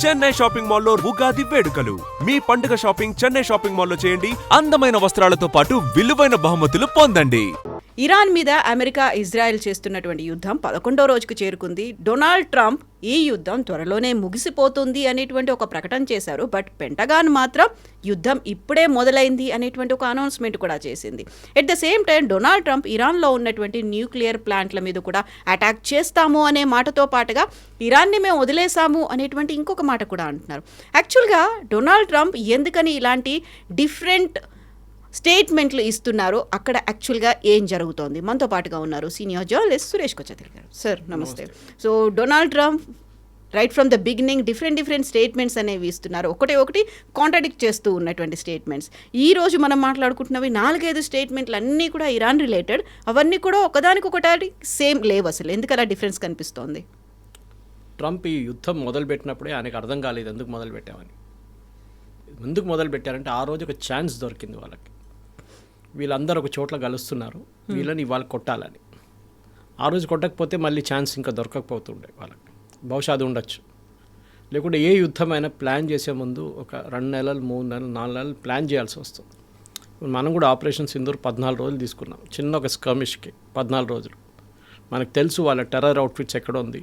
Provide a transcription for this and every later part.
Chennai shopping మాల్లో ఉగాది వేడుకలు. మీ పండుగ షాపింగ్ చెన్నై షాపింగ్ మాల్లో చేయండి. అందమైన వస్త్రాలతో పాటు విలువైన బహుమతులు పొందండి. ఇరాన్ మీద అమెరికా ఇజ్రాయెల్ చేస్తున్నటువంటి యుద్ధం 11వ రోజుకు చేరుకుంది. డొనాల్డ్ ట్రంప్ ఈ యుద్ధం త్వరలోనే ముగిసిపోతుంది అనేటువంటి ఒక ప్రకటన చేశారు. బట్ పెంటగాన్ మాత్రం యుద్ధం ఇప్పుడే మొదలైంది అనేటువంటి ఒక అనౌన్స్మెంట్ కూడా చేసింది. At the same time Donald Trump ఇరాన్లో ఉన్నటువంటి న్యూక్లియర్ ప్లాంట్ల మీద కూడా అటాక్ చేస్తాము అనే మాటతో పాటుగా ఇరాన్ని మేము వదిలేసాము అనేటువంటి ఇంకొక మాట కూడా అంటున్నారు. యాక్చువల్గా డొనాల్డ్ ట్రంప్ ఎందుకని ఇలాంటి డిఫరెంట్ స్టేట్మెంట్లు ఇస్తున్నారు, అక్కడ యాక్చువల్గా ఏం జరుగుతోంది? మనతో పాటుగా ఉన్నారు సీనియర్ జర్నలిస్ట్ సురేష్ కొచ్చతిల్ గారు. సార్ నమస్తే. So Donald Trump right from the beginning different statements అనేవి ఇస్తున్నారు. ఒకటి కాంట్రాడిక్ట్ చేస్తూ ఉన్నటువంటి స్టేట్మెంట్స్. ఈ రోజు మనం మాట్లాడుకుంటున్నవి 4-5 స్టేట్మెంట్లు అన్నీ కూడా ఇరాన్ రిలేటెడ్. అవన్నీ కూడా ఒకదానికొకటి సేమ్ లేవు. అసలు ఎందుకు అలా డిఫరెన్స్ కనిపిస్తోంది? ట్రంప్ ఈ యుద్ధం మొదలుపెట్టినప్పుడే ఆయనకు అర్థం కాలేదు ఎందుకు మొదలుపెట్టామని. ఎందుకు మొదలుపెట్టారంటే ఆ రోజు ఒక ఛాన్స్ దొరికింది వాళ్ళకి. వీళ్ళందరూ ఒక చోట్ల కలుస్తున్నారు, వీళ్ళని ఇవాళ కొట్టాలని. ఆ రోజు కొట్టకపోతే మళ్ళీ ఛాన్స్ ఇంకా దొరకకపోతుండే వాళ్ళకి. బహుశా అది ఉండొచ్చు. లేకుంటే ఏ యుద్ధమైనా ప్లాన్ చేసే ముందు ఒక 2 నెలలు 3 నెలలు 4 నెలలు ప్లాన్ చేయాల్సి వస్తుంది. మనం కూడా ఆపరేషన్ సింధూర్ 14 రోజులు తీసుకున్నాం. చిన్న ఒక స్కర్మిష్కి 14 రోజులు. మనకు తెలుసు వాళ్ళ టెర్రర్ అవుట్ఫిట్స్ ఎక్కడ ఉంది.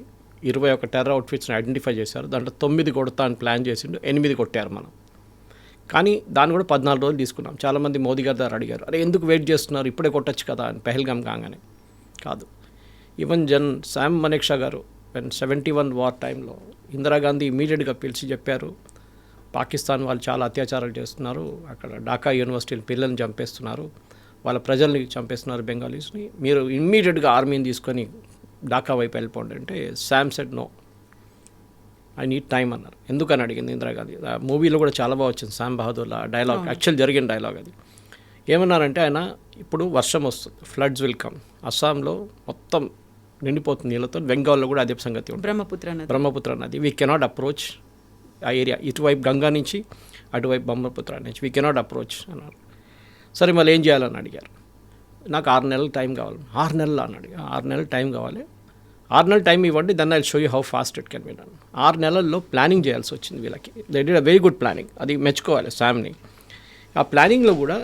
21 టెర్రర్ అవుట్ఫిట్స్ని ఐడెంటిఫై చేశారు. దాంట్లో 9 కొడతా అని ప్లాన్ చేసిండు, 8 కొట్టారు మనం. కానీ దాన్ని కూడా 14 రోజులు తీసుకున్నాం. చాలామంది మోదీ గారి దగ్గర అడిగారు, అరే ఎందుకు వెయిట్ చేస్తున్నారు, ఇప్పుడే కొట్టచ్చు కదా అని. పెహల్గామ్ కాగానే కాదు. ఈవెన్ శామ్ మనెక్షా గారు 71 వార్ టైంలో ఇందిరాగాంధీ ఇమీడియట్గా పిలిచి చెప్పారు, పాకిస్తాన్ వాళ్ళు చాలా అత్యాచారాలు చేస్తున్నారు, అక్కడ ఢాకా యూనివర్సిటీని పిల్లల్ని చంపేస్తున్నారు, వాళ్ళ ప్రజల్ని చంపేస్తున్నారు బెంగాలీస్ని, మీరు ఇమ్మీడియట్గా ఆర్మీని తీసుకొని ఢాకా వైపు వెళ్ళిపోండి అంటే Sam said no, I need time అన్నారు. ఎందుకని అడిగింది ఇందిరాగాంధీ. ఆ మూవీలో కూడా చాలా బాగా వచ్చింది శామ్ బహదూర్లా డైలాగ్, యాక్చువల్ జరిగిన డైలాగ్ అది. ఏమన్నారంటే ఆయన, ఇప్పుడు వర్షం వస్తుంది, ఫ్లడ్స్ విల్ కమ్, అస్సాంలో మొత్తం నిండిపోతుంది నీళ్ళతో, బెంగాల్లో కూడా అదే సంగతి ఉంటుంది, బ్రహ్మపుత్ర నది, వీ కెనాట్ అప్రోచ్ ఆ ఏరియా, ఇటువైపు గంగా నుంచి అటువైపు బ్రహ్మపుత్ర నుంచి వీ కెనాట్ అప్రోచ్ అన్నారు. సరే మళ్ళీ ఏం చేయాలని అడిగారు. నాకు 6 నెలలు టైం కావాలి. 6 నెలలు అని అడిగా. 6 నెలలు టైం కావాలి, 6 నెలలు టైం ఇవ్వండి, then I show you how fast it can be done. 6 నెలల్లో ప్లానింగ్ చేయాల్సి వచ్చింది వీళ్ళకి. They did a very good planning, అది మెచ్చుకోవాలి శామ్ని. ఆ ప్లానింగ్లో కూడా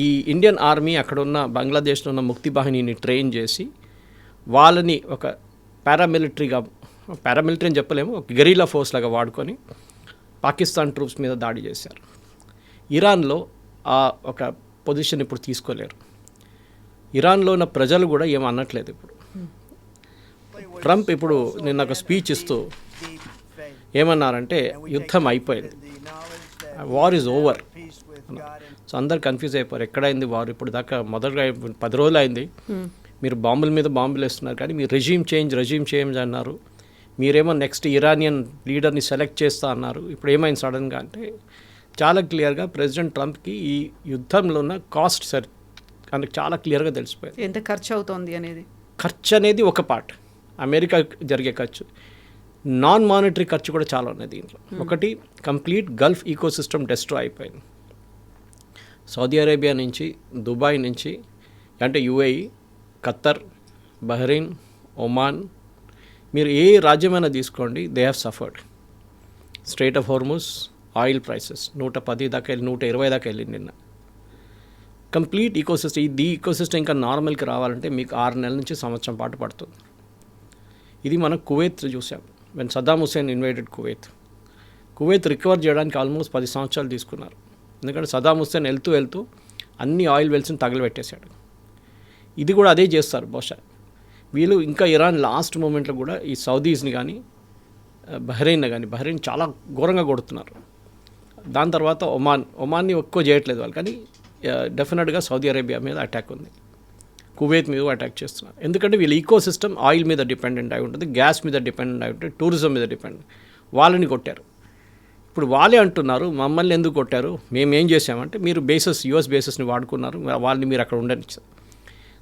ఈ ఇండియన్ ఆర్మీ అక్కడ ఉన్న బంగ్లాదేశ్లో ఉన్న ముక్తి బాహినీని ట్రైన్ చేసి వాళ్ళని ఒక పారామిలిటరీ అని చెప్పలేము, ఒక గెరిలా ఫోర్స్ లాగా వాడుకొని పాకిస్తాన్ ట్రూప్స్ మీద దాడి చేశారు. ఇరాన్లో ఆ ఒక పొజిషన్ ఇప్పుడు తీసుకోలేరు. ఇరాన్లో ఉన్న ప్రజలు కూడా ఏమీ అనట్లేదు ఇప్పుడు. ట్రంప్ ఇప్పుడు నిన్న ఒక స్పీచ్ ఇస్తూ ఏమన్నారంటే యుద్ధం అయిపోయింది, వార్ ఈజ్ ఓవర్. సో అందరు కన్ఫ్యూజ్ అయిపోయారు, ఎక్కడైంది వార్, ఇప్పుడు దాకా మొదటగా 10 రోజులు అయింది, మీరు బాంబుల మీద బాంబులు వేస్తున్నారు, కానీ మీరు రెజీమ్ చేంజ్ అన్నారు, మీరేమో నెక్స్ట్ ఇరానియన్ లీడర్ని సెలెక్ట్ చేస్తా అన్నారు, ఇప్పుడు ఏమైంది సడన్గా అంటే చాలా క్లియర్గా ప్రెసిడెంట్ ట్రంప్కి ఈ యుద్ధంలో ఉన్న కాస్ట్ అందుకు చాలా క్లియర్గా తెలిసిపోయింది. ఎంత ఖర్చు అవుతుంది అనేది. ఖర్చు అనేది ఒక పార్ట్, అమెరికా జరిగే ఖర్చు, నాన్ మానిటరీ ఖర్చు కూడా చాలా ఉన్నది దీంట్లో. ఒకటి, complete Gulf ecosystem destroy అయిపోయింది. సౌదీ అరేబియా నుంచి, దుబాయ్ నుంచి, అంటే యుఏఈ, ఖత్తర్, బహ్రెయిన్, ఒమాన్, మీరు ఏ రాజ్యమైనా తీసుకోండి, they have suffered. Straight of Hormuz, oil prices 110 దాకా వెళ్ళి 120 దాకా వెళ్ళింది నిన్న. కంప్లీట్ ఈకోసిస్టమ్, ఈ ఈకోసిస్టమ్ ఇంకా నార్మల్కి రావాలంటే మీకు 6 నెలల నుంచి సంవత్సరం పాటు పడుతుంది. ఇది మనం కువైత్ చూసాం, when Saddam Hussein invaded Kuwait recover చేయడానికి ఆల్మోస్ట్ 10 సంవత్సరాలు తీసుకున్నారు. ఎందుకంటే సద్దాం హుస్సేన్ వెళ్తూ అన్ని ఆయిల్ వెల్స్ని తగలబెట్టేశాడు. ఇది కూడా అదే చేస్తారు బహుశా వీళ్ళు. ఇంకా ఇరాన్ లాస్ట్ మూమెంట్లో కూడా ఈ సౌదీస్ని కానీ బహ్రెయిన్ చాలా ఘోరంగా కొడుతున్నారు. దాని తర్వాత ఒమాన్ని ఎక్కువ చేయట్లేదు వాళ్ళు, కానీ డెఫినెట్గా సౌదీ అరేబియా మీద అటాక్ ఉంది, కువైత్ మీద అటాక్ చేస్తున్నారు. ఎందుకంటే వీళ్ళ ఈకో సిస్టమ్ ఆయిల్ మీద డిపెండెంట్ అయి ఉంటుంది, గ్యాస్ మీద డిపెండెంట్ అయి ఉంటుంది, టూరిజం మీద డిపెండెంట్. వాళ్ళని కొట్టారు. ఇప్పుడు వాళ్ళే అంటున్నారు, మమ్మల్ని ఎందుకు కొట్టారు, మేము ఏం చేసామంటే మీరు యుఎస్ బేసెస్ని వాడుకున్నారు, వాళ్ళని మీరు అక్కడ ఉండనిచ్చారు.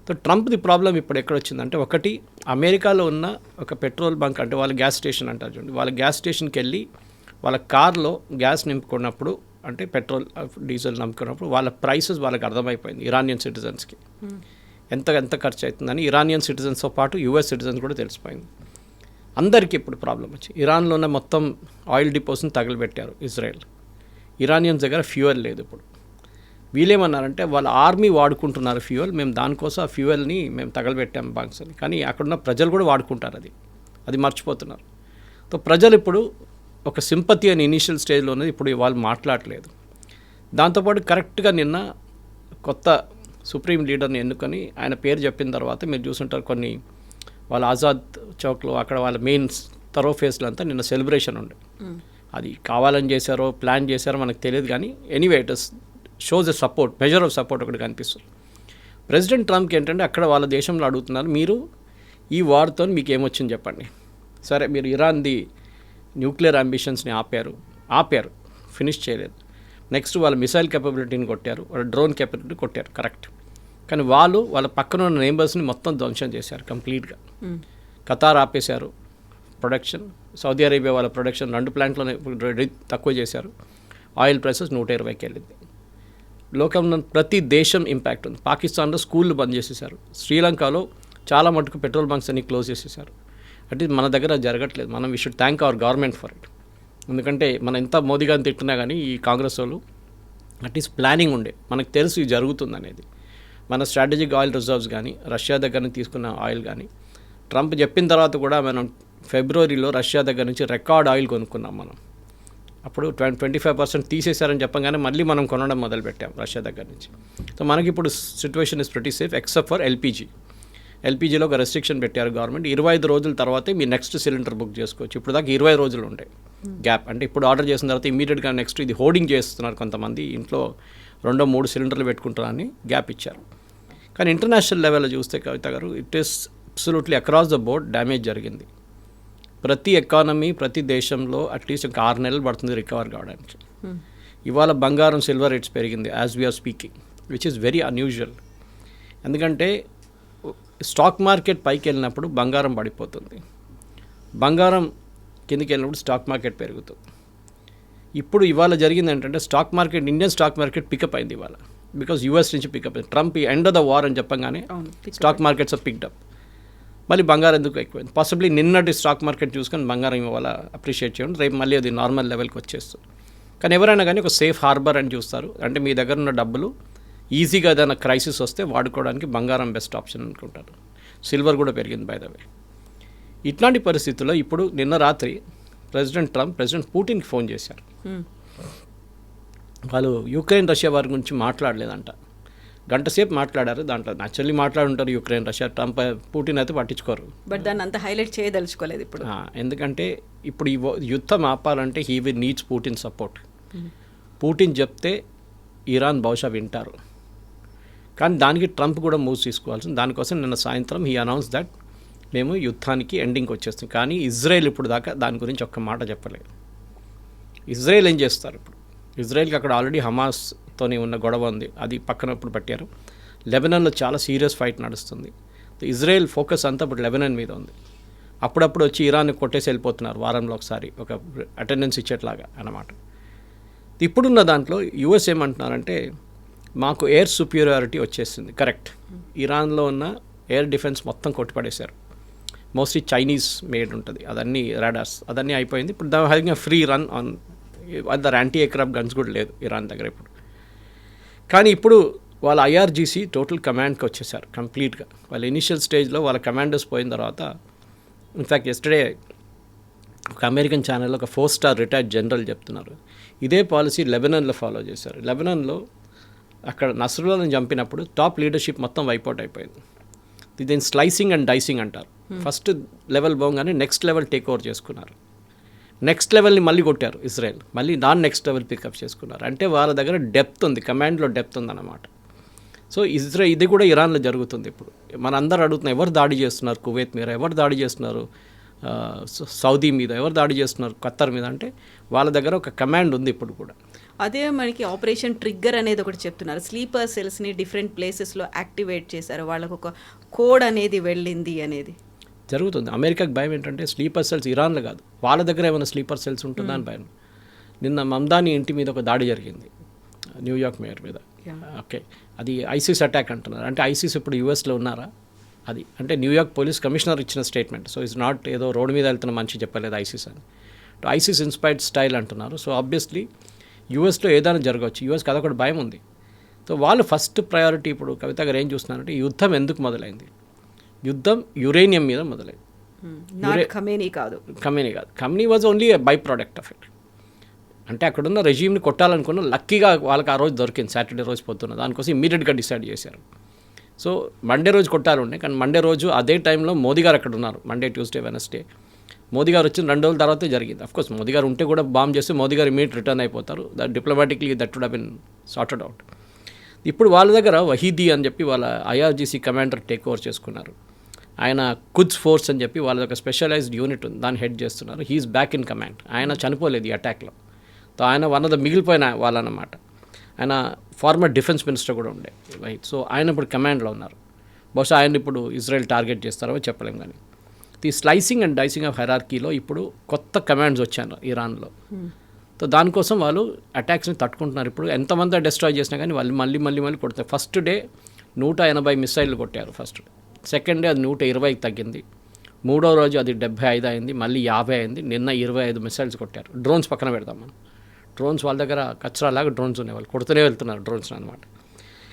సో ట్రంప్ది ప్రాబ్లం ఇప్పుడు ఎక్కడ వచ్చిందంటే, ఒకటి, అమెరికాలో ఉన్న ఒక పెట్రోల్ బంక్, అంటే వాళ్ళ గ్యాస్ స్టేషన్ అంటారు చూడండి, వాళ్ళ గ్యాస్ స్టేషన్కి వెళ్ళి వాళ్ళ కార్లో గ్యాస్ నింపుకున్నప్పుడు, అంటే పెట్రోల్ డీజిల్ నమ్ముకున్నప్పుడు వాళ్ళ ప్రైసెస్ వాళ్ళకి అర్థమైపోయింది ఇరానియన్ సిటిజన్స్కి ఎంత ఖర్చు అవుతుందని. ఇరానియన్ సిటిజన్స్తో పాటు యుఎస్ సిటిజన్స్ కూడా తెలిసిపోయింది. అందరికీ ఇప్పుడు ప్రాబ్లం వచ్చి ఇరాన్లోనే మొత్తం ఆయిల్ డిపోస్ని తగలబెట్టారు ఇజ్రాయెల్. ఇరానియన్స్ దగ్గర ఫ్యూయల్ లేదు ఇప్పుడు. వీళ్ళేమన్నారంటే వాళ్ళ ఆర్మీ వాడుకుంటున్నారు ఫ్యూయల్, మేము దానికోసం ఆ ఫ్యూయల్ని మేము తగలబెట్టాం బాంక్స్ అని. కానీ అక్కడున్న ప్రజలు కూడా వాడుకుంటారు, అది మర్చిపోతున్నారు. సో ప్రజలు ఇప్పుడు ఒక సింపతి అని ఇనీషియల్ స్టేజ్లో ఉన్నది, ఇప్పుడు వాళ్ళు మాట్లాడలేదు. దాంతోపాటు కరెక్ట్గా నిన్న కొత్త సుప్రీం లీడర్ని ఎన్నుకొని ఆయన పేరు చెప్పిన తర్వాత మీరు చూసుంటారు కొన్ని వాళ్ళ ఆజాద్ చౌక్లో అక్కడ వాళ్ళ మెయిన్ థరోఫేస్లో అంతా నిన్న సెలబ్రేషన్ ఉండే. అది కావాలని చేశారో ప్లాన్ చేశారో మనకు తెలియదు, కానీ anyway it shows a support, measure of support ఒకటి కనిపిస్తుంది. ప్రెసిడెంట్ ట్రంప్కి ఏంటంటే అక్కడ వాళ్ళ దేశంలో అడుగుతున్నారు, మీరు ఈ వార్తో మీకు ఏమొచ్చింది చెప్పండి. సరే మీరు ఇరాన్ది న్యూక్లియర్ అంబిషన్స్ని ఆపారు, ఫినిష్ చేయలేదు. నెక్స్ట్ వాళ్ళ మిసైల్ కెపబిలిటీని కొట్టారు, వాళ్ళ డ్రోన్ కెపబిలిటీ కొట్టారు, కరెక్ట్. కానీ వాళ్ళ పక్కన ఉన్న నేబర్స్ని మొత్తం ధ్వంసం చేశారు కంప్లీట్గా. ఖతార్ ఆపేశారు ప్రొడక్షన్, సౌదీ అరేబియా వాళ్ళ ప్రొడక్షన్ 2 ప్లాంట్లోనే తక్కువ చేశారు. ఆయిల్ ప్రైసెస్ 120కి వెళ్ళింది. లోకంలో ప్రతి దేశం ఇంపాక్ట్ ఉంది. పాకిస్తాన్లో స్కూళ్ళు బంద్ చేసేసారు. శ్రీలంకలో చాలా మటుకు పెట్రోల్ బంక్స్ అన్ని క్లోజ్ చేసేసారు. అంటే మన దగ్గర జరగట్లేదు. మనం we should thank our government for it. ఎందుకంటే మనం ఎంత మోదీ గారిని తిట్టున్నా కానీ ఈ కాంగ్రెస్ వాళ్ళు అట్లీస్ట్ ప్లానింగ్ ఉండే, మనకు తెలుసు ఇది జరుగుతుంది అనేది. మన స్ట్రాటజిక్ ఆయిల్ రిజర్వ్స్ కానీ రష్యా దగ్గర నుంచి తీసుకున్న ఆయిల్ కానీ ట్రంప్ చెప్పిన తర్వాత కూడా మనం ఫిబ్రవరిలో రష్యా దగ్గర నుంచి రికార్డ్ ఆయిల్ కొనుక్కున్నాం మనం. అప్పుడు 25% తీసేశారని చెప్పగానే మళ్ళీ మనం కొనడం మొదలుపెట్టాం రష్యా దగ్గర నుంచి. సో మనకి ఇప్పుడు situation is pretty safe except for ఎల్పీజీలో ఒక రెస్ట్రిక్షన్ పెట్టారు గవర్నమెంట్. 25 రోజుల తర్వాతే మీ నెక్స్ట్ సిలిండర్ బుక్ చేసుకోవచ్చు. ఇప్పుడు దాకా 20 రోజులు ఉంటాయి గ్యాప్. అంటే ఇప్పుడు ఆర్డర్ చేసిన తర్వాత ఇమీడియట్గా నెక్స్ట్ ఇది హోర్డింగ్ చేస్తున్నారు కొంతమంది, ఇంట్లో 2-3 సిలిండర్లు పెట్టుకుంటారని గ్యాప్ ఇచ్చారు. కానీ ఇంటర్నేషనల్ లెవెల్లో చూస్తే కవిత గారు it is absolutely across the board damage జరిగింది. ప్రతి ఎకానమీ ప్రతి దేశంలో అట్లీస్ట్ ఇంకా 6 నెలలు పడుతుంది రికవర్ కావడానికి. ఇవాళ బంగారం సిల్వర్ రేట్స్ పెరిగింది as we are speaking, which is very unusual. ఎందుకంటే స్టాక్ మార్కెట్ పైకి వెళ్ళినప్పుడు బంగారం పడిపోతుంది, బంగారం కిందికి వెళ్ళినప్పుడు స్టాక్ మార్కెట్ పెరుగుతుంది. ఇప్పుడు ఇవాళ జరిగింది ఏంటంటే stock market, Indian stock market pickup అయింది ఇవాళ, బికాజ్ యూఎస్ నుంచి పికప్ అయింది. Trump end of the war అని చెప్పగానే స్టాక్ మార్కెట్స్ పిక్డప్. మళ్ళీ బంగారం ఎందుకు ఎక్కువైంది? పాసిబ్లీ నిన్నటి స్టాక్ మార్కెట్ చూసుకొని బంగారం ఇవాళ అప్రిషియేట్ చేయండి, రేపు మళ్ళీ అది నార్మల్ లెవెల్కి వచ్చేస్తుంది. కానీ ఎవరైనా కానీ ఒక సేఫ్ హార్బర్ అని చూస్తారు. అంటే మీ దగ్గర ఉన్న డబ్బులు ఈజీగా ఏదైనా క్రైసిస్ వస్తే వాడుకోవడానికి బంగారం బెస్ట్ ఆప్షన్ అనుకుంటారు. సిల్వర్ కూడా పెరిగింది బై ద వే. ఇట్లాంటి పరిస్థితుల్లో ఇప్పుడు నిన్న రాత్రి ప్రెసిడెంట్ ట్రంప్ ప్రెసిడెంట్ పుటిన్కి ఫోన్ చేశారు. వాళ్ళు యుక్రెయిన్ రష్యా వారి గురించి మాట్లాడలేదంట, గంట సేపు మాట్లాడారు. దాంట్లో నచ్చల్లి మాట్లాడుంటారు యుక్రెయిన్ రష్యా, ట్రంప్ పుటిన్ అయితే పట్టించుకోరు. బట్ దాన్ని అంత హైలైట్ చేయదలుచుకోలేదు ఇప్పుడు. ఎందుకంటే ఇప్పుడు ఈ యుద్ధం ఆపాలంటే he will needs Putin support. Putin చెప్తే ఇరాన్ బహుశా వింటారు, కానీ దానికి ట్రంప్ కూడా మూవ్స్ తీసుకోవాల్సింది. దానికోసం నిన్న సాయంత్రం హీ అనౌన్స్ దట్ మేము యుద్ధానికి ఎండింగ్కి వచ్చేస్తాం. కానీ ఇజ్రాయెల్ ఇప్పుడు దాకా దాని గురించి ఒక్క మాట చెప్పలేదు. ఇజ్రాయెల్ ఏం చేస్తారు ఇప్పుడు? ఇజ్రాయెల్కి అక్కడ ఆల్రెడీ హమాస్తోనే ఉన్న గొడవ ఉంది, అది పక్కన ఇప్పుడు పట్టారు. లెబనాన్లో చాలా సీరియస్ ఫైట్ నడుస్తుంది. ఇజ్రాయెల్ ఫోకస్ అంతా ఇప్పుడు లెబనాన్ మీద ఉంది. అప్పుడప్పుడు వచ్చి ఇరాన్ని కొట్టేసి వెళ్ళిపోతున్నారు వారంలో ఒకసారి, ఒక అటెండెన్స్ ఇచ్చేట్లాగా అన్నమాట. ఇప్పుడున్న దాంట్లో యూఎస్ ఏమంటున్నారంటే మాకు ఎయిర్ సుపీరియారిటీ వచ్చేసింది. కరెక్ట్, ఇరాన్లో ఉన్న ఎయిర్ డిఫెన్స్ మొత్తం కొట్టిపడేశారు. మోస్ట్లీ చైనీస్ మేడ్ ఉంటుంది, అదన్నీ రాడార్స్ అదన్నీ అయిపోయింది. ఇప్పుడు they having a free run on other anti aircraft guns కూడా లేదు ఇరాన్ దగ్గర ఇప్పుడు. కానీ ఇప్పుడు వాళ్ళ ఐఆర్జీసీ టోటల్ కమాండ్కి వచ్చేసారు కంప్లీట్గా. వాళ్ళ ఇనిషియల్ స్టేజ్లో వాళ్ళ కమాండర్స్ పోయిన తర్వాత, ఇన్ఫ్యాక్ట్ ఎస్టర్డే ఒక అమెరికన్ ఛానల్లో ఒక 4-స్టార్ రిటైర్డ్ జనరల్ చెప్తున్నారు ఇదే పాలసీ లెబనాన్లో ఫాలో చేశారు. లెబనాన్లో అక్కడ నస్రుల్లాని చంపినప్పుడు టాప్ లీడర్షిప్ మొత్తం వైపౌట్ అయిపోయింది. దీన్ని స్లైసింగ్ అండ్ డైసింగ్ అంటారు. ఫస్ట్ లెవెల్ పోగానే నెక్స్ట్ లెవెల్ టేక్ ఓవర్ చేసుకున్నారు. నెక్స్ట్ లెవెల్ని మళ్ళీ కొట్టారు ఇజ్రాయెల్, మళ్ళీ దాన్ని నెక్స్ట్ లెవెల్ పికప్ చేసుకున్నారు. అంటే వాళ్ళ దగ్గర డెప్త్ ఉంది, కమాండ్లో డెప్త్ ఉందన్నమాట. సో ఇది కూడా ఇరాన్లో జరుగుతుంది ఇప్పుడు. మన అందరూ అడుగుతున్నారు ఎవరు దాడి చేస్తున్నారు కువైత్ మీద, ఎవరు దాడి చేస్తున్నారు సౌదీ మీద, ఎవరు దాడి చేస్తున్నారు ఖత్తర్ మీద, అంటే వాళ్ళ దగ్గర ఒక కమాండ్ ఉంది ఇప్పుడు కూడా. అదే మనకి ఆపరేషన్ ట్రిగ్గర్ అనేది ఒకటి చెప్తున్నారు. స్లీపర్ సెల్స్ని డిఫరెంట్ ప్లేసెస్లో యాక్టివేట్ చేశారు, వాళ్ళకు ఒక కోడ్ అనేది వెళ్ళింది అనేది జరుగుతుంది. అమెరికాకి భయం ఏంటంటే స్లీపర్ సెల్స్ ఇరాన్లో కాదు, వాళ్ళ దగ్గర ఏమైనా స్లీపర్ సెల్స్ ఉంటుందా అని భయం. నిన్న మమ్దాని ఇంటి మీద ఒక దాడి జరిగింది, న్యూయార్క్ మేయర్ మీద. ఓకే, అది ఐసిస్ అటాక్ అంటున్నారు. అంటే ఐసిస్ ఇప్పుడు యూఎస్లో ఉన్నారా? అది అంటే న్యూయార్క్ పోలీస్ కమిషనర్ ఇచ్చిన స్టేట్మెంట్. సో ఇట్స్ నాట్ ఏదో రోడ్డు మీద వెళ్తున్న మనిషి చెప్పలేదు ఐసిస్ అని. ఐసిస్ ఇన్స్పైర్డ్ స్టైల్ అంటున్నారు. సో ఆబ్వియస్లీ యూఎస్లో ఏదైనా జరగవచ్చు. యూఎస్కి అదొకటి భయం ఉంది. సో వాళ్ళు ఫస్ట్ ప్రయారిటీ ఇప్పుడు కవిత గారు ఏం చూస్తున్నారంటే యుద్ధం ఎందుకు మొదలైంది? యుద్ధం యురేనియం మీద మొదలైంది. ఖమేనీ కాదు, Khamenei was only a by product of it. అంటే అక్కడున్న రెజీమ్ని కొట్టాలనుకున్న లక్కీగా వాళ్ళకి ఆ రోజు దొరికింది, సాటర్డే రోజు పొద్దున్న. దానికోసం ఇమీడియట్గా డిసైడ్ చేశారు. సో మండే రోజు కొట్టాలండే, కానీ మండే రోజు అదే టైంలో మోదీ గారు అక్కడ ఉన్నారు. మండే, ట్యూస్డే, వెనస్డే మోదీ గారు వచ్చిన 2 రోజుల తర్వాతే జరిగింది. అఫ్కోర్స్ మోదీ గారు ఉంటే కూడా బాంబ్ చేస్తే మోదీ గారు ఇమీడియట్ రిటర్న్ అయిపోతారు. That diplomatically that would have been sorted out. ఇప్పుడు వాళ్ళ దగ్గర వహీదీ అని చెప్పి వాళ్ళ ఐఆర్జీసీ కమాండర్ టేక్ ఓవర్ చేసుకున్నారు. ఆయన కుద్స్ ఫోర్స్ అని చెప్పి వాళ్ళ దగ్గర స్పెషలైజ్డ్ యూనిట్ ఉంది, దాన్ని హెడ్ చేస్తున్నారు. He is back in command. ఆయన చనిపోలేదు ఈ అటాక్లో. సో ఆయన వన్ ఆఫ్ ద మిగిలిపోయిన వాళ్ళన్నమాట. ఆయన ఫార్మర్ డిఫెన్స్ మినిస్టర్ కూడా ఉండే, రైట్. సో ఆయన ఇప్పుడు కమాండ్లో ఉన్నారు. బహుశా ఆయన ఇప్పుడు ఇజ్రాయెల్ టార్గెట్ చేస్తారో చెప్పలేం. కానీ ఈ స్లైసింగ్ అండ్ డైసింగ్ ఆఫ్ హైరార్కీలో ఇప్పుడు కొత్త కమాండ్స్ వచ్చారు ఇరాన్లో. సో దానికోసం వాళ్ళు అటాక్స్ని తట్టుకుంటున్నారు. ఇప్పుడు ఎంతమంది డిస్ట్రాయ్ చేసినా కానీ వాళ్ళు మళ్ళీ కొడతారు. ఫస్ట్ డే 180 మిసైళ్ళు కొట్టారు ఫస్ట్ డే. సెకండ్ డే అది 120కి తగ్గింది. 3వ రోజు అది 75 అయింది, మళ్ళీ 50 అయింది. నిన్న 25 మిసైల్స్ కొట్టారు. డ్రోన్స్ పక్కన పెడదాం మనం. డ్రోన్స్ వాళ్ళ దగ్గర కచ్చరాలాగా డ్రోన్స్ ఉన్నాయి, వాళ్ళు కొడుతూనే వెళ్తున్నారు డ్రోన్స్ అనమాట.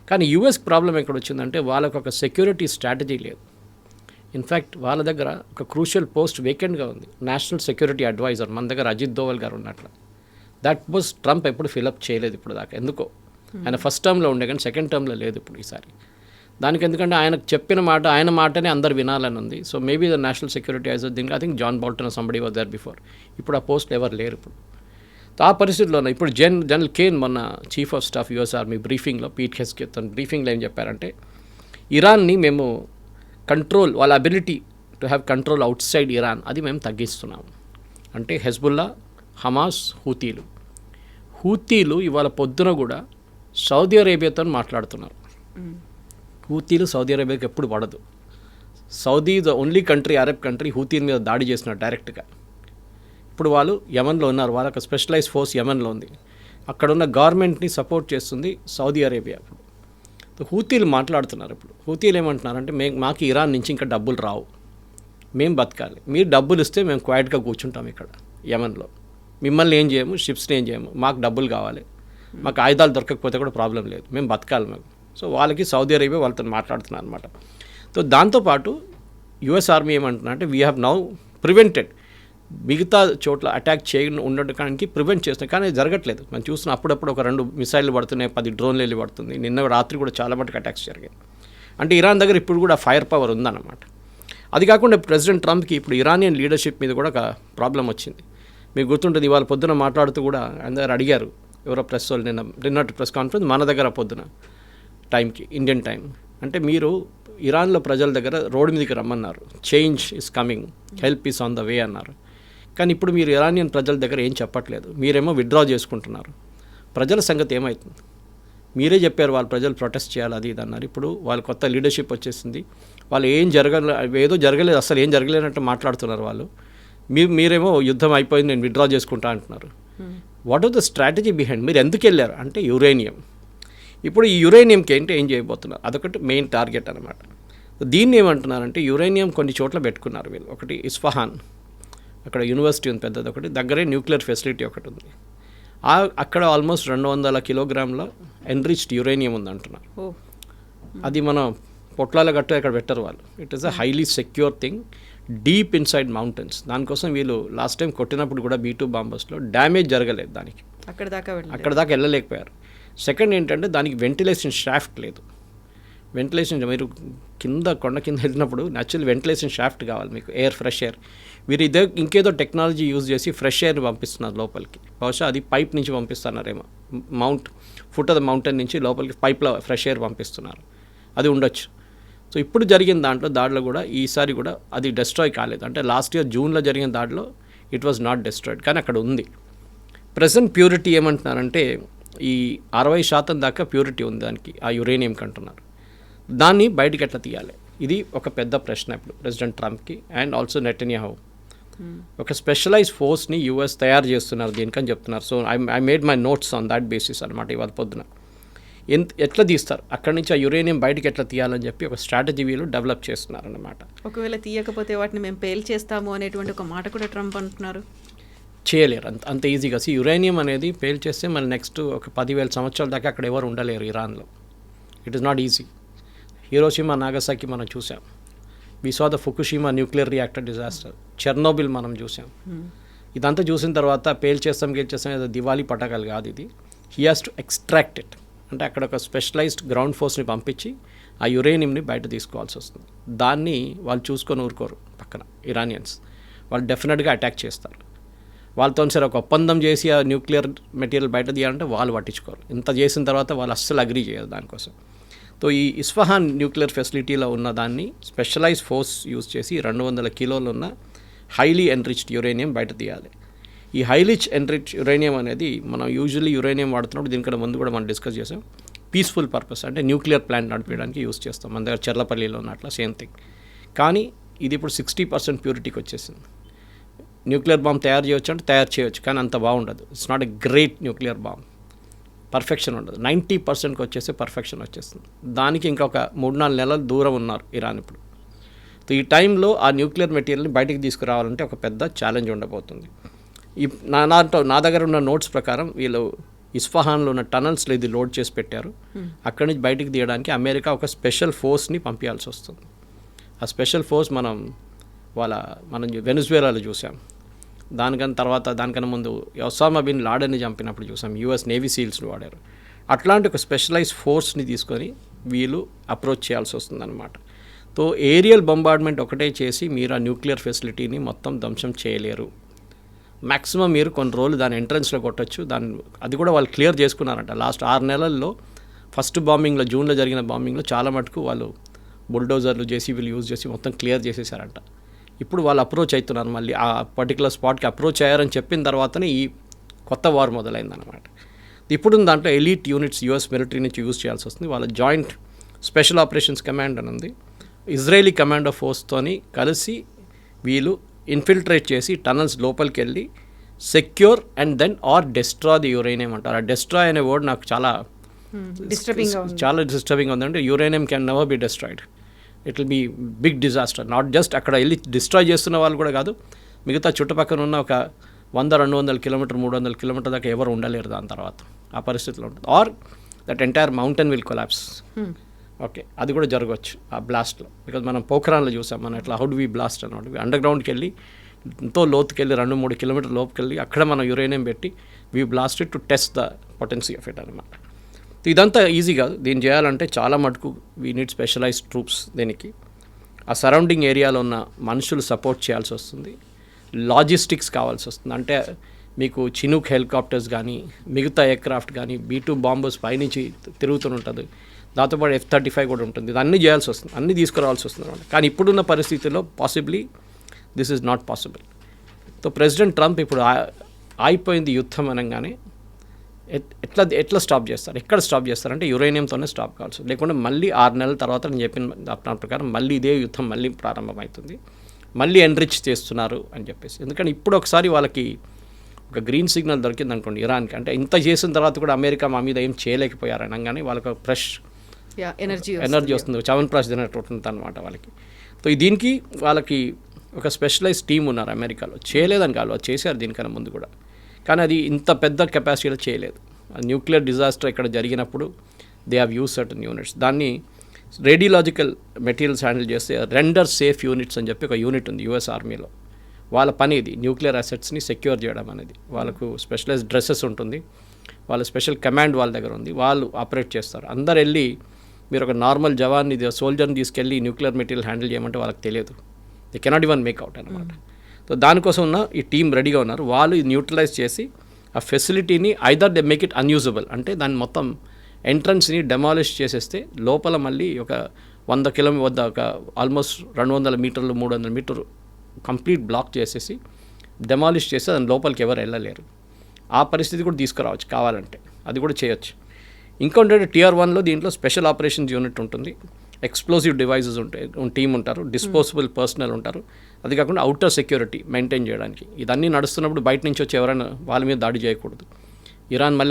కానీ యూఎస్కి ప్రాబ్లం ఎక్కడ వచ్చిందంటే వాళ్ళకు ఒక సెక్యూరిటీ స్ట్రాటజీ లేదు. ఇన్ఫ్యాక్ట్ వాళ్ళ దగ్గర ఒక క్రూషియల్ పోస్ట్ వేకెంట్గా ఉంది, నేషనల్ సెక్యూరిటీ అడ్వైజర్. మన దగ్గర అజిత్ దోవల్ గారు ఉన్నట్లు. దట్ పోస్ట్ ట్రంప్ ఎప్పుడు ఫిలప్ చేయలేదు ఇప్పుడు దాకా. ఎందుకో ఆయన ఫస్ట్ టర్మ్లో ఉండే కానీ సెకండ్ టర్మ్లో లేదు ఇప్పుడు ఈసారి. దానికి ఎందుకంటే ఆయనకు చెప్పిన మాట ఆయన మాటనే అందరు వినాలని ఉంది. So maybe the national security adviser దీనికి I think John Bolton somebody was there before. ఇప్పుడు ఆ పోస్ట్ ఎవరు లేరు ఇప్పుడు. ఆ పరిస్థితిలోనే ఇప్పుడు జనరల్ కేన్ మొన్న chief of staff US army బ్రీఫింగ్లో పీట్ హెస్కే తన బ్రీఫింగ్లో ఏం చెప్పారంటే ఇరాన్ని మేము కంట్రోల్, వాళ్ళ ability to have control outside Iran అది మేము తగ్గిస్తున్నాము. అంటే హెజ్బుల్లా, హమాస్, హూతీలు ఇవాళ పొద్దున కూడా సౌదీ అరేబియాతో మాట్లాడుతున్నారు. హూతీలు సౌదీ అరేబియాకి ఎప్పుడు పడదు. Saudi the only country, Arab country హూతీల మీద దాడి చేస్తున్నారు డైరెక్ట్గా. ఇప్పుడు వాళ్ళు యమన్లో ఉన్నారు, వాళ్ళకి స్పెషలైజ్ ఫోర్స్ యమన్లో ఉంది. అక్కడున్న గవర్నమెంట్ని సపోర్ట్ చేస్తుంది సౌదీ అరేబియా. ఇప్పుడు హూతీలు మాట్లాడుతున్నారు. ఇప్పుడు హూతీలు ఏమంటున్నారంటే మాకు ఇరాన్ నుంచి ఇంకా డబ్బులు రావు, మేము బతకాలి, మీరు డబ్బులు ఇస్తే మేము క్వైట్గా కూర్చుంటాం ఇక్కడ యమన్లో, మిమ్మల్ని ఏం చేయము, షిప్స్ని ఏం చేయము, మాకు డబ్బులు కావాలి, మాకు ఆయుధాలు దొరకకపోతే కూడా ప్రాబ్లం లేదు, మేము బతకాలి మేము. సో వాళ్ళకి సౌదీ అరేబియా వాళ్ళతో మాట్లాడుతున్నారు అనమాట. సో దాంతోపాటు యుఎస్ ఆర్మీ ఏమంటున్నా అంటే వీ హ్యావ్ నౌ ప్రివెంటెడ్, మిగతా చోట్ల అటాక్ ఉండడానికి ప్రివెంట్ చేస్తున్నాం. కానీ అది జరగట్లేదు. మనం చూసిన అప్పుడప్పుడు ఒక 2 మిసైళ్ళు పడుతున్నాయి, 10 డ్రోన్లు వెళ్ళి పడుతుంది. నిన్న రాత్రి కూడా చాలా మటుకు అటాక్స్ జరిగాయి. అంటే ఇరాన్ దగ్గర ఇప్పుడు కూడా ఫైర్ పవర్ ఉందన్నమాట. అది కాకుండా ప్రెసిడెంట్ ట్రంప్కి ఇప్పుడు ఇరానియన్ లీడర్షిప్ మీద కూడా ఒక ప్రాబ్లం వచ్చింది. మీకు గుర్తుంటుంది, ఇవాళ పొద్దున మాట్లాడుతూ కూడా అందరు అడిగారు, ఎవరో ప్రెస్ వాళ్ళు నిన్నటి ప్రెస్ కాన్ఫరెన్స్ మన దగ్గర పొద్దున టైంకి ఇండియన్ టైం, అంటే మీరు ఇరాన్లో ప్రజల దగ్గర రోడ్డు మీదకి రమ్మన్నారు, change is coming, help is on the way అన్నారు. కానీ ఇప్పుడు మీరు ఇరానియన్ ప్రజల దగ్గర ఏం చెప్పట్లేదు, మీరేమో విత్డ్రా చేసుకుంటున్నారు. ప్రజల సంగతి ఏమవుతుంది? మీరే చెప్పారు వాళ్ళ ప్రజలు ప్రొటెస్ట్ చేయాలి అది ఇది అన్నారు. ఇప్పుడు వాళ్ళ కొత్త లీడర్షిప్ వచ్చేసింది, వాళ్ళు ఏదో జరగలేదు, అసలు ఏం జరగలేనట్టు మాట్లాడుతున్నారు వాళ్ళు. మీరేమో యుద్ధం అయిపోయింది నేను విత్డ్రా చేసుకుంటా అంటున్నారు. What are the strategy behind? మీరు ఎందుకు వెళ్ళారు అంటే యురేనియం. ఇప్పుడు ఈ యురేనియంకి ఏంటి ఏం చేయబోతున్నారు, అదొకటి మెయిన్ టార్గెట్ అనమాట. దీన్ని ఏమంటున్నారంటే యురేనియం కొన్ని చోట్ల పెట్టుకున్నారు వీళ్ళు. ఒకటి ఇస్ఫహాన్, అక్కడ యూనివర్సిటీ ఉంది పెద్దది, ఒకటి దగ్గరే న్యూక్లియర్ ఫెసిలిటీ ఒకటి ఉంది. అక్కడ ఆల్మోస్ట్ 200 కిలోగ్రాముల ఎన్రిచ్డ్ యురేనియం ఉంది అంటున్నారు. అది మన పొట్లాల గట్టు అక్కడ పెట్టరు వాళ్ళు. It is a highly secure thing deep inside mountains. దానికోసం వీళ్ళు లాస్ట్ టైం కొట్టినప్పుడు కూడా B2 బాంబర్స్లో డ్యామేజ్ జరగలేదు, దానికి అక్కడ దాకా వెళ్ళలేకపోయారు. సెకండ్ ఏంటంటే దానికి వెంటిలేషన్ షాఫ్ట్ లేదు. వెంటిలేషన్ మీరు కొండ కింద వెళ్ళినప్పుడు న్యాచురల్ వెంటిలేషన్ షాఫ్ట్ కావాలి మీకు, ఫ్రెష్ ఎయిర్. వీరు ఇంకేదో టెక్నాలజీ యూజ్ చేసి ఫ్రెష్ ఎయిర్ని పంపిస్తున్నారు లోపలికి. బహుశా అది పైప్ నుంచి పంపిస్తున్నారేమో, ఫుట్ ఆఫ్ ద మౌంటైన్ నుంచి లోపలికి పైప్లో ఫ్రెష్ ఎయిర్ పంపిస్తున్నారు, అది ఉండొచ్చు. సో ఇప్పుడు జరిగిన దాడిలో కూడా ఈసారి కూడా అది డిస్ట్రాయ్ కాలేదు. అంటే లాస్ట్ ఇయర్ జూన్లో జరిగిన దాడిలో ఇట్ వాజ్ నాట్ డిస్ట్రాయిడ్, కానీ అక్కడ ఉంది. ప్రెజెంట్ ప్యూరిటీ ఏమంటున్నారంటే ఈ 60% దాకా ప్యూరిటీ ఉంది దానికి, ఆ యురేనియంకి అంటున్నారు. దాన్ని బయటికి ఎట్లా తీయాలి, ఇది ఒక పెద్ద ప్రశ్న ఇప్పుడు ప్రెసిడెంట్ ట్రంప్కి అండ్ ఆల్సో నెటన్యాహు. ఒక స్పెషలైజ్ ఫోర్స్ని యూఎస్ తయారు చేస్తున్నారు దీనికని చెప్తున్నారు. So I made my notes on that basis అనమాట ఇవాళ పొద్దున. ఎట్లా తీస్తారు, అక్కడి నుంచి ఆ యురేనియం బయటకు ఎట్లా తీయాలని చెప్పి ఒక స్ట్రాటజీ వీళ్ళు డెవలప్ చేస్తున్నారన్నమాట. ఒకవేళ తీయకపోతే వాటిని మేము పేల్చేస్తాము అనేటువంటి ఒక మాట కూడా ట్రంప్ అంటున్నారు. చేయలేరు అంత ఈజీగా. యురేనియం అనేది పేల్చేస్తే మళ్ళీ నెక్స్ట్ ఒక 10,000 సంవత్సరాల దాకా అక్కడ ఎవరు ఉండలేరు ఇరాన్లో. It is not easy. Hiroshima Nagasaki మనం చూసాం. We saw the Fukushima nuclear reactor disaster. Chernobyl మనం చూసాం. ఇదంతా చూసిన తర్వాత పేల్చేస్తాం ఏదో దివాళీ పటాకాలు కాదు ఇది. He has to extract it. అంటే అక్కడ ఒక స్పెషలైజ్డ్ గ్రౌండ్ ఫోర్స్ని పంపించి ఆ యురేనియంని బయట తీసుకోవాల్సి వస్తుంది. దాన్ని వాళ్ళు చూసుకొని ఊరుకోరు. పక్కన ఇరానియన్స్ వాళ్ళు డెఫినెట్గా అటాక్ చేస్తారు. వాళ్ళతో సరే ఒక ఒప్పందం చేసి ఆ న్యూక్లియర్ మెటీరియల్ బయట తీయాలంటే వాళ్ళు పట్టించుకోరు. ఇంత చేసిన తర్వాత వాళ్ళు అస్సలు అగ్రీ చేయరు దానికోసం. సో ఈ ఇస్ఫహాన్ న్యూక్లియర్ ఫెసిలిటీలో ఉన్న దాన్ని స్పెషలైజ్ ఫోర్స్ యూజ్ చేసి 200 కిలోలు ఉన్న హైలీ ఎన్రిచ్డ్ యురేనియం బయట తీయాలి. ఈ హైలీ ఎన్రిచ్ యురేనియం అనేది మనం యూజువల్లీ యురేనియం వాడుతున్నప్పుడు దీనికంటే ముందు కూడా మనం డిస్కస్ చేసాం. పీస్ఫుల్ పర్పస్ అంటే న్యూక్లియర్ ప్లాంట్ నడిపించడానికి యూజ్ చేస్తాం. మన దగ్గర చెర్లపల్లిలో ఉన్నట్ల సేమ్ థింగ్. కానీ ఇది ఇప్పుడు 60% ప్యూరిటీకి వచ్చేసింది. న్యూక్లియర్ బాంబ్ తయారు చేయవచ్చు అంటే తయారు చేయవచ్చు, కానీ అంత బాగుండదు. It's not a great nuclear bomb. Perfection ఉండదు. 90%కి వచ్చేస్తే పర్ఫెక్షన్ వచ్చేస్తుంది. దానికి ఇంకొక 3-4 నెలలు దూరం ఉన్నారు ఇరాన్ ఇప్పుడు. సో ఈ టైంలో ఆ న్యూక్లియర్ మెటీరియల్ని బయటికి తీసుకురావాలంటే ఒక పెద్ద ఛాలెంజ్ ఉండబోతుంది. నా దగ్గర ఉన్న నోట్స్ ప్రకారం వీళ్ళు ఇస్ఫహాన్లో ఉన్న టనల్స్లో ఇది లోడ్ చేసి పెట్టారు. అక్కడి నుంచి బయటికి తీయడానికి అమెరికా ఒక స్పెషల్ ఫోర్స్ని పంపించాల్సి వస్తుంది. ఆ స్పెషల్ ఫోర్స్ మనం వెనిజువేలాలో చూసాం. దానికన్నా ముందు ఒసామా బిన్ లాడెన్ని చంపినప్పుడు చూసాం. యూఎస్ నేవీ సీల్స్ని వాడారు. అట్లాంటి ఒక స్పెషలైజ్ ఫోర్స్ని తీసుకొని వీళ్ళు అప్రోచ్ చేయాల్సి వస్తుందన్నమాట. సో ఏరియల్ బొంబార్డ్మెంట్ ఒకటే చేసి మీరు ఆ న్యూక్లియర్ ఫెసిలిటీని మొత్తం ధ్వంసం చేయలేరు. మ్యాక్సిమం మీరు కొన్ని రోజులు దాని ఎంట్రన్స్లో కొట్టచ్చు. అది కూడా వాళ్ళు క్లియర్ చేసుకున్నారంట. లాస్ట్ 6 నెలల్లో ఫస్ట్ బాంబింగ్లో, జూన్లో జరిగిన బాంబింగ్లో చాలా మటుకు వాళ్ళు బుల్డోజర్లు జేసీబీలు యూజ్ చేసి మొత్తం క్లియర్ చేసేసారంట. ఇప్పుడు వాళ్ళు అప్రోచ్ అవుతున్నారు. మళ్ళీ ఆ పర్టికులర్ స్పాట్కి అప్రోచ్ అయ్యారని చెప్పిన తర్వాతనే ఈ కొత్త వార్ మొదలైందన్నమాట. ఇప్పుడు దాంట్లో ఎలీట్ యూనిట్స్ యూఎస్ మిలిటరీ నుంచి యూజ్ చేయాల్సి వస్తుంది. వాళ్ళ జాయింట్ స్పెషల్ ఆపరేషన్స్ కమాండ్ అని ఉంది. ఇజ్రాయేలీ కమాండో ఫోర్స్తోని కలిసి వీళ్ళు ఇన్ఫిల్ట్రేట్ చేసి టనల్స్ లోపలికి వెళ్ళి secure and then or destroy the uranium అంటారు. ఆ డెస్ట్రాయ్ అనే వర్డ్ నాకు చాలా డిస్టర్బింగ్ ఉందంటే uranium can never be destroyed. It will be big disaster. Not just అక్కడ వెళ్ళి డిస్ట్రాయ్ చేస్తున్న వాళ్ళు కూడా కాదు, మిగతా చుట్టుపక్కల ఉన్న ఒక 100-200 కిలోమీటర్ 300 కిలోమీటర్ దాకా ఎవరు ఉండలేరు దాని తర్వాత. ఆ పరిస్థితిలో ఉంటుంది. Or that entire mountain will collapse. Okay, అది కూడా జరగవచ్చు ఆ బ్లాస్ట్లో. బికాజ్ మనం పోఖ్రాన్లో చూసాం. మనం ఎట్లా హౌ డు వి బ్లాస్ట్ అన్నమాట. అండర్ గ్రౌండ్కి వెళ్ళి ఎంతో లోతుకి వెళ్ళి 2-3 కిలోమీటర్ లోపుకి వెళ్ళి అక్కడ మనం యురేనియం పెట్టి we blasted to test the potency of it అనమాట. ఇదంతా ఈజీ కాదు. దీన్ని చేయాలంటే చాలా మటుకు వీ నీడ్ స్పెషలైజ్డ్ ట్రూప్స్. దీనికి ఆ సరౌండింగ్ ఏరియాలో ఉన్న మనుషులు సపోర్ట్ చేయాల్సి వస్తుంది. లాజిస్టిక్స్ కావాల్సి వస్తుంది. అంటే మీకు చినూక్ హెలికాప్టర్స్ కానీ మిగతా ఎయిర్క్రాఫ్ట్ కానీ B-2 బాంబర్స్ పైనుంచి తిరుగుతుంటుంది. దాంతోపాటు F-35 కూడా ఉంటుంది. ఇది అన్నీ చేయాల్సి వస్తుంది, అన్నీ తీసుకురావాల్సి వస్తుంది అనమాట. కానీ ఇప్పుడున్న పరిస్థితుల్లో possibly this is not possible. So president Trump ఇప్పుడు అయిపోయింది యుద్ధం అనగానే ఎట్లా స్టాప్ చేస్తారు, ఎక్కడ స్టాప్ చేస్తారంటే యురేనియంతోనే స్టాప్ కావాల్సి. లేకుంటే మళ్ళీ 6 నెలల తర్వాత నేను చెప్పిన దాని ప్రకారం మళ్ళీ ఇదే యుద్ధం మళ్ళీ ప్రారంభమవుతుంది. మళ్ళీ ఎన్రిచ్ చేస్తున్నారు అని చెప్పేసి. ఎందుకంటే ఇప్పుడు ఒకసారి వాళ్ళకి ఒక గ్రీన్ సిగ్నల్ దొరికింది అనుకోండి ఇరాన్కి, అంటే ఇంత చేసిన తర్వాత కూడా అమెరికా మా మీద ఏం చేయలేకపోయారు అనగానే వాళ్ళకి ఒక ఫ్రెష్ ఎనర్జీ వస్తుంది. చవన్ప్రాష్ తినట్టు ఉంటుంది అనమాట వాళ్ళకి. సో దీనికి వాళ్ళకి ఒక స్పెషలైజ్ టీం ఉన్నారు అమెరికాలో. చేయలేదని కాదు, అది చేశారు దీనికన్నా ముందు కూడా. కానీ అది ఇంత పెద్ద కెపాసిటీలో చేయలేదు. న్యూక్లియర్ డిజాస్టర్ ఇక్కడ జరిగినప్పుడు they have use certain units. దాన్ని రేడియలాజికల్ మెటీరియల్స్ హ్యాండిల్ చేస్తే రెండర్ సేఫ్ యూనిట్స్ అని చెప్పి ఒక యూనిట్ ఉంది యూఎస్ ఆర్మీలో. వాళ్ళ పని ఇది న్యూక్లియర్ అసెట్స్ని సెక్యూర్ చేయడం అనేది. వాళ్ళకు స్పెషలైజ్డ్ డ్రెస్సెస్ ఉంటుంది, వాళ్ళ స్పెషల్ కమాండ్ వాళ్ళ దగ్గర ఉంది, వాళ్ళు ఆపరేట్ చేస్తారు. అందరు వెళ్ళి మీరు ఒక నార్మల్ జవాన్ని సోల్జర్ని తీసుకెళ్ళి న్యూక్లియర్ మెటీరియల్ హ్యాండిల్ చేయమంటే వాళ్ళకి తెలియదు. They cannot even make out అనమాట. సో దానికోసం ఉన్న ఈ టీం రెడీగా ఉన్నారు. వాళ్ళు న్యూట్రలైజ్ చేసి ఆ ఫెసిలిటీని either they make it unusable, అంటే దాన్ని మొత్తం ఎంట్రన్స్ని డెమాలిష్ చేసేస్తే లోపల మళ్ళీ ఒక 100 కిలోమీటర్ వద్ద ఒక ఆల్మోస్ట్ 200 మీటర్లు 300 మీటర్లు కంప్లీట్ బ్లాక్ చేసేసి డెమాలిష్ చేస్తే దాని లోపలికి ఎవరు వెళ్ళలేరు. ఆ పరిస్థితి కూడా తీసుకురావచ్చు కావాలంటే, అది కూడా చేయొచ్చు. ఇంకొంటే Tier 1లో దీంట్లో స్పెషల్ ఆపరేషన్స్ యూనిట్ ఉంటుంది, ఎక్స్ప్లోజివ్ డివైజెస్ ఉంటాయి, టీం ఉంటారు, డిస్పోజబుల్ పర్సనల్ ఉంటారు. అది కాకుండా అవుటర్ సెక్యూరిటీ మెయింటైన్ చేయడానికి. ఇదన్నీ నడుస్తున్నప్పుడు బయట నుంచి వచ్చి ఎవరైనా వాళ్ళ మీద దాడి చేయకూడదు. ఇరాన్ మళ్ళీ